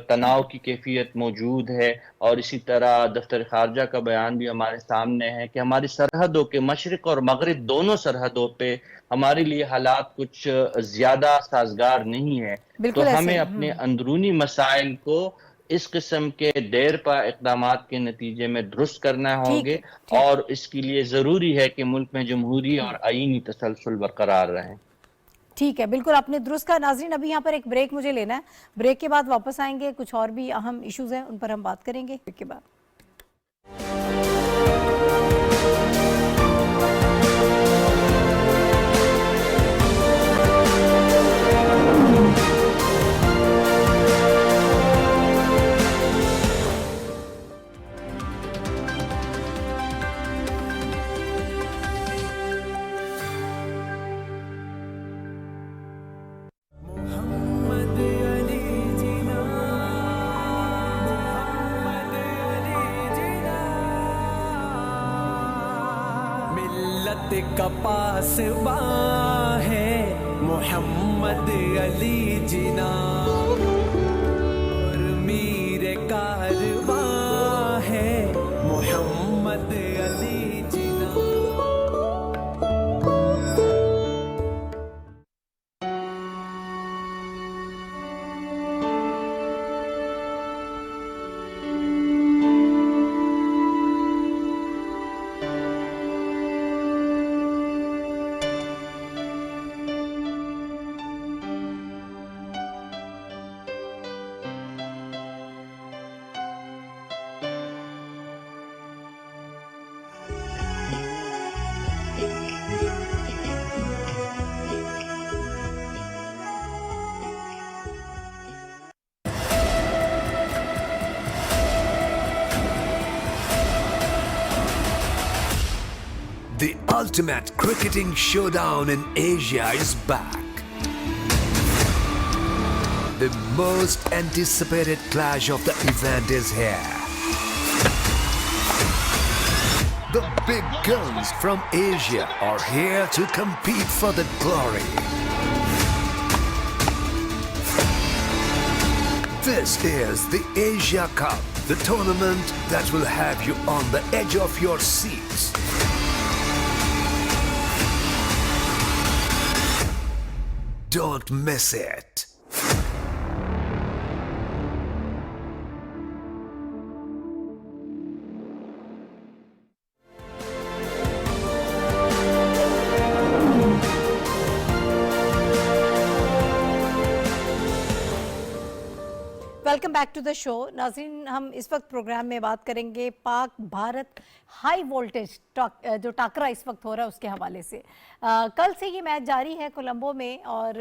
तनाव की कैफियत मौजूद है। और इसी तरह दफ्तर खारजा का बयान भी हमारे सामने है कि हमारी सरहदों के मशरिक और मगरिब दोनों सरहदों पे हमारे लिए हालात कुछ ज्यादा साजगार नहीं है। तो हमें अपने अंदरूनी मसाइल को इस किस्म के देर पा इक़दामात के नतीजे में दुरुस्त करना होंगे और इसके लिए ज़रूरी है कि मुल्क में जमहूरी और आईनी तसलसल बरकरार रहें। ठीक है, बिल्कुल आपने दुरुस्त कहा। नाज़रीन अभी यहाँ पर एक ब्रेक मुझे लेना है, ब्रेक के बाद वापस आएंगे, कुछ और भी अहम इश्यूज हैं उन पर हम बात करेंगे ब्रेक के बाद। का पासबा है मोहम्मद अली जिना और मीर कारवा है मोहम्मद अली जिना। The ultimate cricketing showdown in Asia is back. The most anticipated clash of the event is here. The big guns from Asia are here to compete for the glory. This is the Asia Cup, the tournament that will have you on the edge of your seats. Don't miss it. Welcome back to the show. नाज़रीन, हम इस वक्त programme में बात करेंगे Pak Bharat high voltage जो टाकरा इस वक्त हो रहा है उसके हवाले से। कल से ये मैच जारी है कोलंबो में और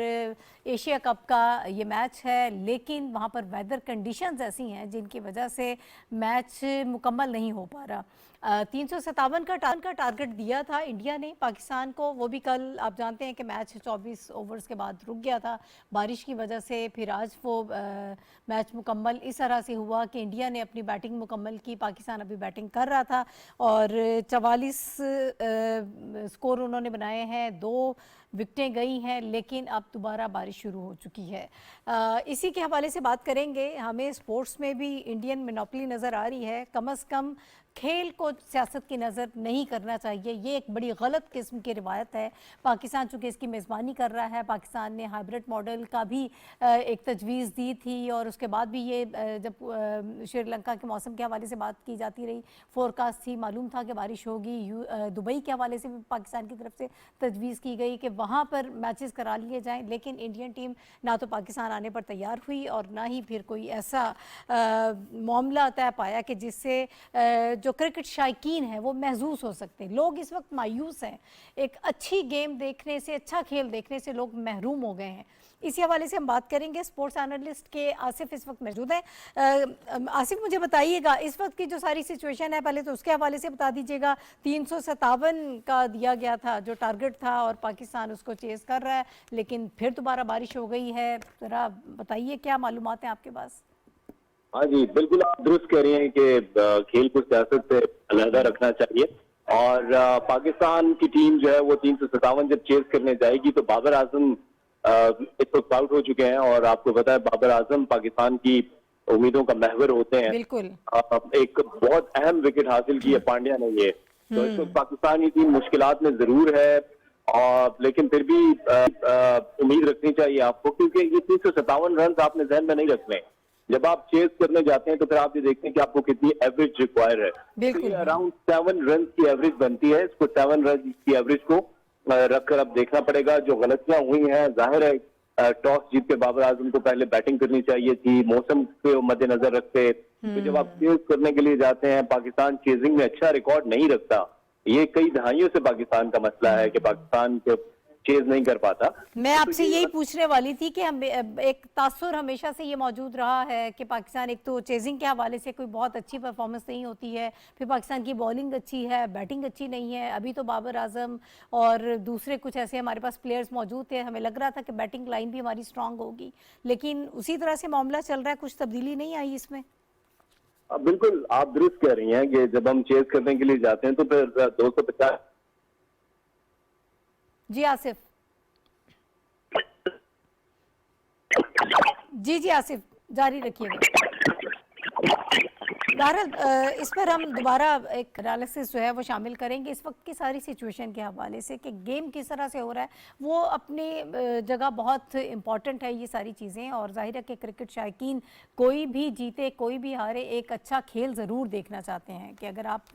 एशिया कप का ये मैच है, लेकिन वहाँ पर वेदर कंडीशंस ऐसी हैं जिनकी वजह से मैच मुकम्मल नहीं हो पा रहा। 357 का टारगेट दिया था इंडिया ने पाकिस्तान को, वो भी कल आप जानते हैं कि मैच 24 ओवर्स के बाद रुक गया था बारिश की वजह से। फिर आज वो मैच मुकम्मल इस तरह से हुआ कि इंडिया ने अपनी बैटिंग मुकम्मल की, पाकिस्तान अभी बैटिंग कर रहा था और 44 स्कोर उन्होंने बनाए हैं, 2 विकेटें गई हैं, लेकिन अब दोबारा बारिश शुरू हो चुकी है। इसी के हवाले से बात करेंगे। हमें स्पोर्ट्स में भी इंडियन मोनोपोली नज़र आ रही है। कम अज़ कम खेल को सियासत की नज़र नहीं करना चाहिए, ये एक बड़ी गलत किस्म की रिवायत है। पाकिस्तान चूँकि इसकी मेज़बानी कर रहा है, पाकिस्तान ने हाइब्रिड मॉडल का भी एक तजवीज़ दी थी और उसके बाद भी ये जब श्रीलंका के मौसम के हवाले से बात की जाती रही, फोरकास्ट थी, मालूम था कि बारिश होगी। दुबई के हवाले से भी पाकिस्तान की तरफ से तजवीज़ की गई कि वहाँ पर मैचेस करा लिए जाएँ, लेकिन इंडियन टीम ना तो पाकिस्तान आने पर तैयार हुई और ना ही फिर कोई ऐसा मामला तय पाया कि जिससे जो क्रिकेट शायकीन है वो महसूस हो सकते हैं। लोग इस वक्त मायूस हैं, एक अच्छी गेम देखने से, अच्छा खेल देखने से लोग महरूम हो गए हैं। इसी हवाले से हम बात करेंगे। स्पोर्ट्स एनालिस्ट के आसिफ इस वक्त मौजूद हैं। आसिफ, मुझे बताइएगा इस वक्त की जो सारी सिचुएशन है, पहले तो उसके हवाले से बता दीजिएगा। 357 का दिया गया था जो टारगेट था और पाकिस्तान उसको चेस कर रहा है, लेकिन फिर दोबारा बारिश हो गई है। ज़रा बताइए क्या मालूमात हैं आपके पास? हाँ जी, बिल्कुल आप दुरुस्त कह रही हैं कि खेल को सियासत से अलहदा रखना चाहिए और पाकिस्तान की टीम जो है वो 357 जब चेस करने जाएगी तो बाबर आजम इस वक्त आउट हो चुके हैं और आपको पता है बाबर आजम पाकिस्तान की उम्मीदों का महवर होते हैं। बिल्कुल एक बहुत अहम विकेट हासिल की है पांड्या ने ये, तो इस वक्त पाकिस्तान की टीम मुश्किलात में जरूर है और लेकिन फिर भी उम्मीद रखनी चाहिए आपको, क्योंकि ये 357 रन आपने ध्यान में नहीं रखने। जब आप चेस करने जाते हैं तो फिर आप ये देखते हैं कि आपको कितनी एवरेज रिक्वायर है। बिल्कुल अराउंड 7 रन की एवरेज बनती है। इसको 7 रन की एवरेज को रखकर अब देखना पड़ेगा। जो गलतियां हुई हैं, जाहिर है टॉस जीत के बाबर आजम को पहले बैटिंग करनी चाहिए थी, मौसम के मद्देनजर रखते। तो जब आप चेस करने के लिए जाते हैं, पाकिस्तान चेजिंग में अच्छा रिकॉर्ड नहीं रखता। ये कई दहाइयों से पाकिस्तान का मसला है कि पाकिस्तान चेज नहीं कर पाता। मैं आपसे यही पूछने वाली थी कि हम एक तासुर हमेशा से ये मौजूद रहा है कि पाकिस्तान एक तो चेजिंग के हवाले से कोई बहुत अच्छी परफॉर्मेंस नहीं होती है, फिर पाकिस्तान की बॉलिंग अच्छी है, बैटिंग अच्छी नहीं है। अभी तो बाबर आजम और दूसरे कुछ ऐसे हमारे पास प्लेयर्स मौजूद थे, हमें लग रहा था कि बैटिंग लाइन भी हमारी स्ट्रांग होगी, लेकिन उसी तरह से मामला चल रहा है, कुछ तब्दीली नहीं आई इसमें। बिल्कुल आप दुरुस्त कह रही हैं कि जब हम चेज करने के लिए जाते हैं तो फिर 250। जी आसिफ। जी आसिफ जारी रखिएगा। बहरहाल इस पर हम दोबारा एक एनालिसिस जो है वो शामिल करेंगे इस वक्त की सारी सिचुएशन के हवाले से कि गेम किस तरह से हो रहा है, वो अपनी जगह बहुत इम्पॉर्टेंट है ये सारी चीज़ें। और जाहिर है कि क्रिकेट शायकीन कोई भी जीते कोई भी हारे एक अच्छा खेल ज़रूर देखना चाहते हैं कि अगर आप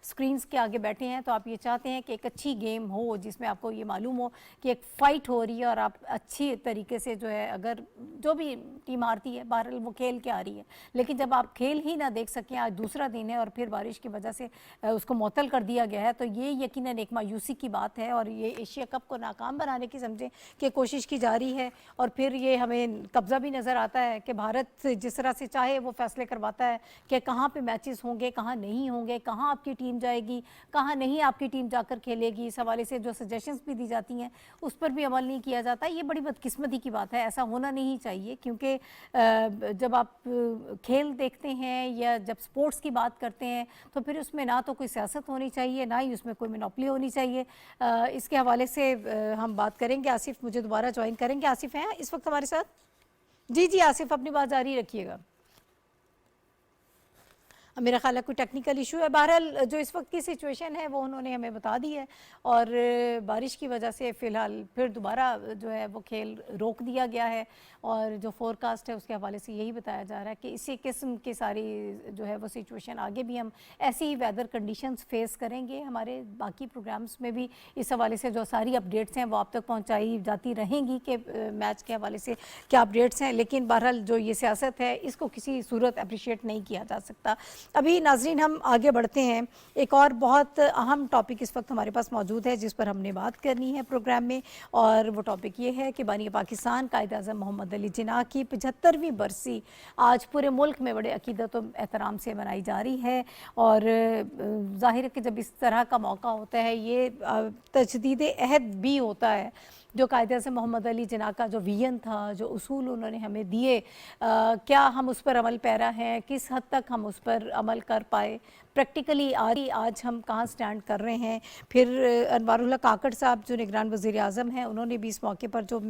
स्क्रीन्स के आगे बैठे हैं तो आप ये चाहते हैं कि एक अच्छी गेम हो जिसमें आपको ये मालूम हो कि एक फ़ाइट हो रही है और आप अच्छी तरीके से जो है, अगर जो भी टीम हारती है बहरहाल वो खेल के आ रही है, लेकिन जब आप खेल ही ना देख सकें, आज दूसरा दिन है और फिर बारिश की वजह से उसको मुअत्तल कर दिया गया है, तो ये यकीनन एक मायूसी की बात है और ये एशिया कप को नाकाम बनाने की समझें कि कोशिश की जा रही है। और फिर ये हमें कब्ज़ा भी नज़र आता है कि भारत जिस तरह से चाहे वो फैसले करवाता है कि कहाँ पे मैचेस होंगे, कहाँ नहीं होंगे, कहाँ आपकी टीम जाएगी, कहाँ नहीं आपकी टीम जाकर खेलेगी। इस हवाले से जो सजेशंस भी दी जाती हैं उस पर भी अमल नहीं किया जाता। ये बड़ी बदकिस्मती की बात है, ऐसा होना नहीं चाहिए, क्योंकि जब आप खेल देखते हैं या जब स्पोर्ट्स की बात करते हैं तो फिर उसमें ना तो कोई सियासत होनी चाहिए, ना ही उसमें कोई मोनोपोली होनी चाहिए। इसके हवाले से हम बात करेंगे। आसिफ मुझे दोबारा ज्वाइन करेंगे। आसिफ हैं इस वक्त हमारे साथ? जी आसिफ अपनी बात जारी रखिएगा। मेरा ख्याल है कोई टेक्निकल इशू है। बहरहाल जो इस वक्त की सिचुएशन है वो उन्होंने हमें बता दी है, और बारिश की वजह से फ़िलहाल फिर दोबारा जो है वो खेल रोक दिया गया है, और जो फोरकास्ट है उसके हवाले से यही बताया जा रहा है कि इसी किस्म की सारी जो है वो सिचुएशन आगे भी हम ऐसी ही वेदर कंडीशंस फेस करेंगे। हमारे बाकी प्रोग्राम्स में भी इस हवाले से जो सारी अपडेट्स हैं वो आप तक पहुँचाई जाती रहेंगी कि मैच के हवाले से क्या अपडेट्स हैं, लेकिन बहरहाल जो ये सियासत है इसको किसी सूरत अप्रिशिएट नहीं किया जा सकता। अभी नाजरीन हम आगे बढ़ते हैं, एक और बहुत अहम टॉपिक इस वक्त हमारे पास मौजूद है जिस पर हमने बात करनी है प्रोग्राम में, और वो टॉपिक ये है कि बानी पाकिस्तान कायद-ए-आज़म मोहम्मद अली जिन्ना की 75वीं बरसी आज पूरे मुल्क में बड़े अकीदत और एहतराम से मनाई जा रही है। और ज़ाहिर है कि जब इस तरह का मौका होता है ये तजदीद अहद भी होता है, जो कायद-ए-आज़म मोहम्मद अली जिन्ना का जो विजन था, जो उसूल उन्होंने हमें दिए, क्या हम उस पर अमल पैरा हैं, किस हद तक हम उस पर अमल कर पाए, प्रैक्टिकली आज हम कहाँ स्टैंड कर रहे हैं। फिर अनवारुल्लाह काकड़ साहब जो निगरान वज़ीर आज़म हैं उन्होंने भी इस मौके पर जो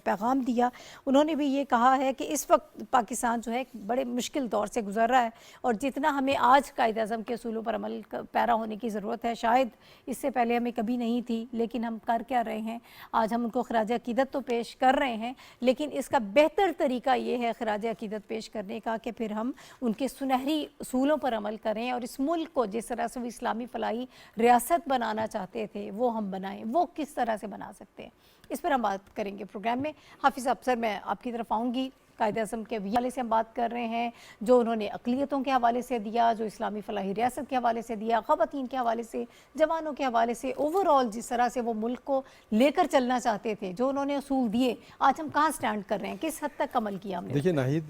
पैगाम दिया, उन्होंने भी ये कहा है कि इस वक्त पाकिस्तान जो है बड़े मुश्किल दौर से गुजर रहा है, और जितना हमें आज कायद-ए-आज़म के असूलों पर अमल पैरा होने की ज़रूरत है शायद इससे पहले हमें कभी नहीं थी, लेकिन हम कर क्या रहे हैं, आज हम उनको खराज अकीदत तो पेश कर रहे हैं, लेकिन इसका बेहतर तरीका ये है खराज अकीदत पेश करने का कि फिर हम उनके सुनहरी असूलों पर अमल करें, और इस मुल्क को जिस तरह से वो इस्लामी फलाही रियासत बनाना चाहते थे वो हम बनाएं। वो किस तरह से बना सकते हैं, इस पर हम बात करेंगे प्रोग्राम में। हाफिज़ अफसर, मैं आपकी तरफ आऊँगी। कायद-ए-आज़म के हवाले से हम बात कर रहे हैं, जो उन्होंने अक़लियतों के हवाले से दिया, जो इस्लामी फलाही रियासत के हवाले से दिया, ख़वातीन के हवाले से, जवानों के हवाले से, ओवरऑल जिस तरह से वो मुल्क को लेकर चलना चाहते थे, जो उन्होंने असूल दिए, आज हम कहाँ स्टैंड कर रहे हैं, किस हद तक अमल किया हमने। देखिए नाहिद,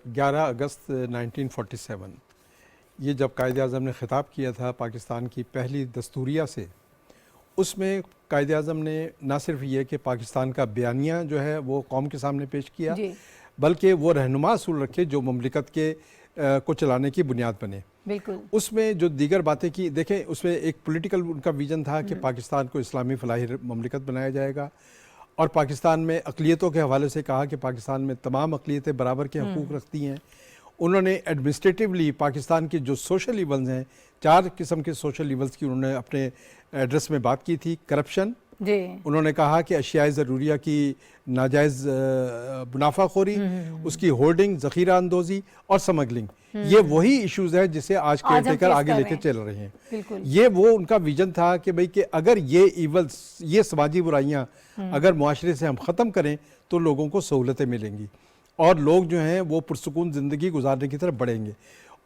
11 अगस्त 1947 ये जब कायद-ए-आज़म ने ख़िताब किया था पाकिस्तान की पहली दस्तूरिया से, उसमें कायद-ए-आज़म ने न सिर्फ ये कि पाकिस्तान का बयानिया जो है वो कौम के सामने पेश किया, बल्कि वो रहनुमा असूल रखे जो ममलिकत के को चलाने की बुनियाद बने। बिल्कुल। उसमें जो दीगर बातें की, देखें उसमें एक पॉलिटिकल उनका विजन था कि पाकिस्तान को इस्लामी फलाही ममलिकत बनाया जाएगा, और पाकिस्तान में अक़लियतों के हवाले से कहा कि पाकिस्तान में तमाम अक़लियतें बराबर के हकूक़ रखती हैं। उन्होंने एडमिनिस्ट्रेटिवली पाकिस्तान के जो सोशल लीवल्स हैं, 4 किस्म के सोशल लीवल्स की उन्होंने अपने एड्रेस में बात की थी। करप्शन, उन्होंने कहा कि अशियाए ज़रूरिया की नाजायज़ मुनाफाखोरी, उसकी होर्डिंग, ज़ख़ीरा अंदोज़ी और स्मगलिंग, ये वही इश्यूज़ है जिसे आज केयरटेकर आगे लेके चल रहे हैं। ये वो उनका विजन था कि भाई कि अगर ये ईवल्स, ये समाजी बुराइयाँ अगर मुआशरे से हम ख़त्म करें तो लोगों को सहूलतें मिलेंगी और लोग जो हैं वो पुरसुकून ज़िंदगी गुजारने की तरफ बढ़ेंगे।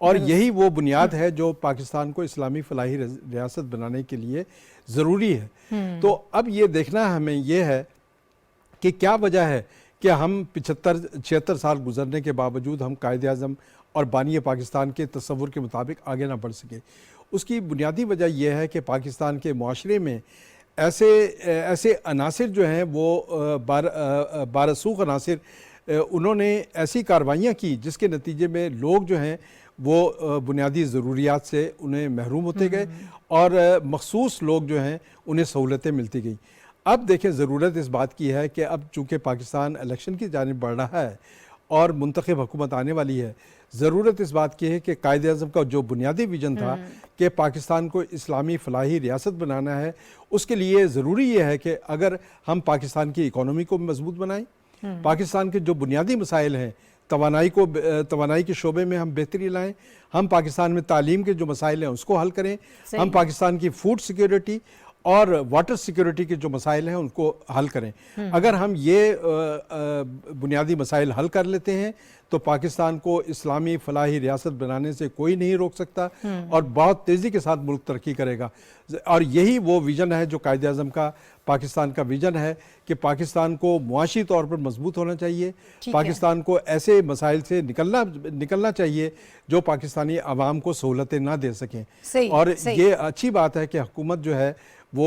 और यही वो बुनियाद है जो पाकिस्तान को इस्लामी फलाही रियासत बनाने के लिए ज़रूरी है। तो अब ये देखना हमें ये है कि क्या वजह है कि हम 75-76 साल गुजरने के बावजूद हम कायद-ए-आज़म और बानी पाकिस्तान के तस्वुर के मुताबिक आगे ना बढ़ सके। उसकी बुनियादी वजह यह है कि पाकिस्तान के माशरे में ऐसे अनासिर जो हैं वो बारसूख अनासिर, उन्होंने ऐसी कार्रवाइयाँ की जिसके नतीजे में लोग जो हैं वो बुनियादी ज़रूरियात से उन्हें महरूम होते गए और मखसूस लोग जो हैं उन्हें सहूलतें मिलती गई। अब देखें, ज़रूरत इस बात की है कि अब चूँकि पाकिस्तान इलेक्शन की जानिब बढ़ रहा है और मुंतखब हुकूमत आने वाली है, ज़रूरत इस बात की है कि कायद-ए-आज़म का जो बुनियादी विजन था कि पाकिस्तान को इस्लामी फलाही रियासत बनाना है, उसके लिए ज़रूरी ये है कि अगर हम पाकिस्तान की इकॉनमी को मजबूत बनाएं, पाकिस्तान के जो बुनियादी मसाइल हैं, तवानाई के शोबे में हम बेहतरी लाएं, हम पाकिस्तान में तालीम के जो मसाइल हैं उसको हल करें, हम पाकिस्तान की फूड सिक्योरिटी और वाटर सिक्योरिटी के जो मसाइल हैं उनको हल करें। अगर हम ये बुनियादी मसाइल हल कर लेते हैं तो पाकिस्तान को इस्लामी फलाही रियासत बनाने से कोई नहीं रोक सकता और बहुत तेज़ी के साथ मुल्क तरक्की करेगा। और यही वो विज़न है जो कायद-ए-आज़म का पाकिस्तान का विज़न है कि पाकिस्तान को मुआशी तौर पर मजबूत होना चाहिए, पाकिस्तान को ऐसे मसाइल से निकलना चाहिए जो पाकिस्तानी अवाम को सहूलतें ना दे सकें। और ये अच्छी बात है कि हुकूमत जो है वो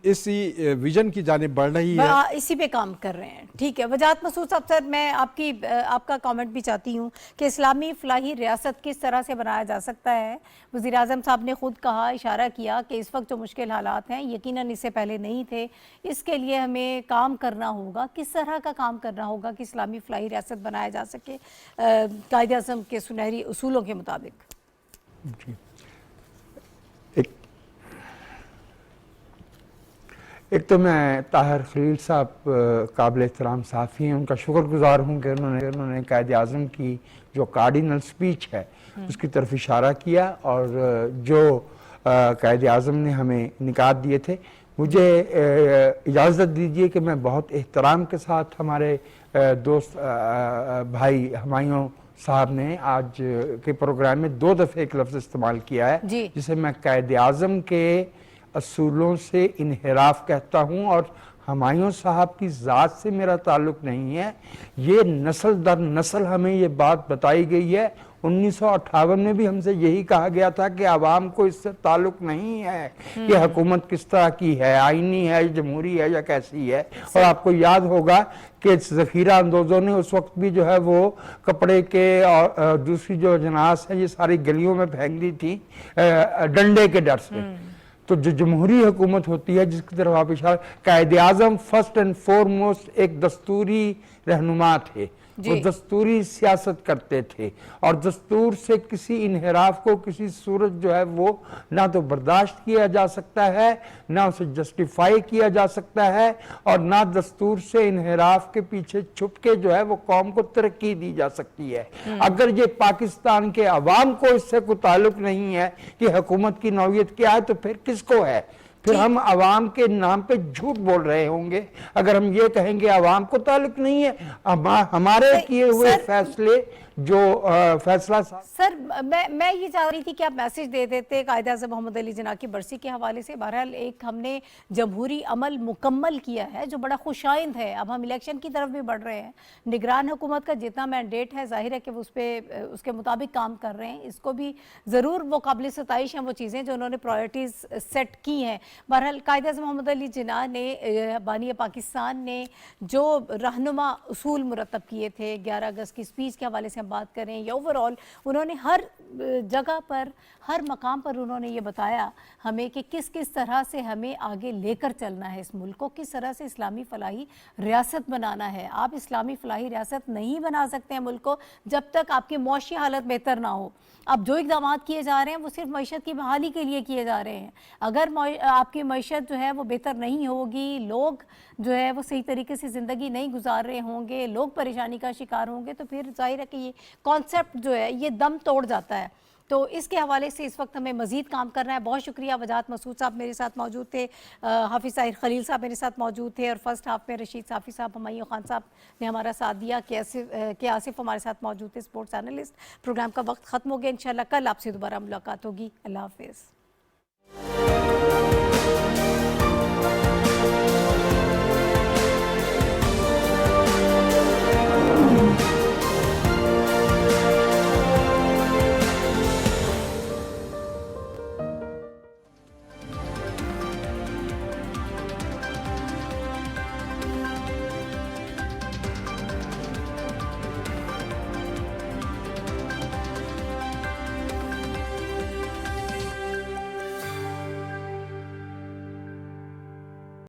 इसी विजन की जानिब बढ़ रही है, इसी पे काम कर रहे हैं। ठीक है, वजाहत महसूस अफसर, मैं आपका कमेंट भी चाहती हूँ कि इस्लामी फलाही रियासत किस तरह से बनाया जा सकता है। वज़ीर आज़म साहब ने खुद कहा, इशारा किया कि इस वक्त जो मुश्किल हालात हैं यकीनन इससे पहले नहीं थे, इसके लिए हमें काम करना होगा। किस तरह का काम करना होगा कि इस्लामी फलाही रियासत बनाया जा सके कायद-ए-आज़म के सुनहरी उसूलों के मुताबिक? जी, एक तो मैं ताहिर खलील साहब काबिल एहतराम सहाफ़ी हैं, उनका शुक्रगुजार हूँ कि उन्होंने कायद आज़म की जो कार्डिनल स्पीच है उसकी तरफ इशारा किया और जो कायद आज़म ने हमें निकात दिए थे। मुझे इजाज़त दीजिए कि मैं बहुत एहतराम के साथ हमारे दोस्त भाई हुमायूं साहब ने आज के प्रोग्राम में 2 दफ़े एक लफ्ज़ इस्तेमाल किया है जिसे मैं कायद आज़म के असूलों से इनहिराफ कहता हूँ और हुमायूं साहब की ज़ात से मेरा ताल्लुक़ नहीं है। ये नस्ल दर नस्ल हमें ये बात बताई गई है। 1958 में भी हमसे यही कहा गया था कि आवाम को इससे ताल्लुक़ नहीं है कि हुकूमत किस तरह की है, आईनी है, जमहूरी है या कैसी है। और आपको याद होगा कि ज़ख़ीरा अंदोज़ों ने उस वक्त भी जो है वो कपड़े के और दूसरी जो जनास है ये सारी गलियों में फेंक दी थी डंडे के डर से। तो जो जमहूरी हुकूमत होती है जिसकी तरफ आप इशारा, कायद आज़म फर्स्ट एंड फॉरमोस्ट एक दस्तूरी रहनुमा थे, वो दस्तूरी सियासत करते थे और दस्तूर से किसी इनहिराफ को किसी सूरत जो है वो ना तो बर्दाश्त किया जा सकता है, ना उसे जस्टिफाई किया जा सकता है और ना दस्तूर से इनहिराफ के पीछे छुप के जो है वो कौम को तरक्की दी जा सकती है। अगर ये पाकिस्तान के अवाम को इससे कोई ताल्लुक नहीं है कि हुकूमत की नौयत क्या है तो फिर किसको है? फिर हम अवाम के नाम पे झूठ बोल रहे होंगे अगर हम ये कहेंगे अवाम को ताल्लुक नहीं है। हमारे किए हुए फैसले जो फैसला सर मैं ये चाह रही थी कि आप मैसेज दे देते कायद आज़म मोहम्मद अली जिन्ना की बरसी के हवाले से। बहरहाल एक हमने जमहूरी अमल मुकम्मल किया है जो बड़ा खुशाइंद है। अब हम इलेक्शन की तरफ भी बढ़ रहे हैं। निगरान हुकूमत का जितना मैंडेट है जाहिर है कि वो उसके मुताबिक काम कर रहे हैं। इसको भी ज़रूर वो काबिल सताइश हैं वो चीज़ें जो उन्होंने प्रायोरिटीज़ सेट की हैं। बहरहाल कायद आज़म मोहम्मद अली जिन्ना ने बानी पाकिस्तान ने जो रहनुमा उसूल मुरतब किए थे 11 अगस्त की स्पीच के हवाले से बात करें या ओवरऑल उन्होंने हर जगह पर हर मकाम पर उन्होंने ये बताया हमें कि किस किस तरह से हमें आगे लेकर चलना है इस मुल्क को, किस तरह से इस्लामी फलाही रियासत बनाना है। आप इस्लामी फलाही रियासत नहीं बना सकते हैं मुल्क को जब तक आपकी मौशी हालत बेहतर ना हो। अब जो इक़दाम किए जा रहे हैं वो सिर्फ मईशत की बहाली के लिए किए जा रहे हैं। अगर आपकी मईशत जो है वो बेहतर नहीं होगी, लोग जो है वो सही तरीके से ज़िंदगी नहीं गुजार रहे होंगे, लोग परेशानी का शिकार होंगे, तो फिर जाहिर है कि ये कॉन्सेप्ट जो है ये दम तोड़ जाता है। तो इसके हवाले से इस वक्त हमें मज़ीद काम करना है। बहुत शुक्रिया। वजाहत मसूद साहब मेरे साथ मौजूद थे, हाफिज़ ताहिर खलील साहब मेरे साथ मौजूद थे और फर्स्ट हाफ में रशीद साफ़ी साहब, हुमायूं खान साहब ने हमारा साथ दिया, के आसिफ हमारे साथ मौजूद थे स्पोर्ट्स एनालिस्ट। प्रोग्राम का वक्त ख़त्म हो गया। इंशाल्लाह कल आपसे दोबारा मुलाकात होगी। अल्लाह हाफिज़।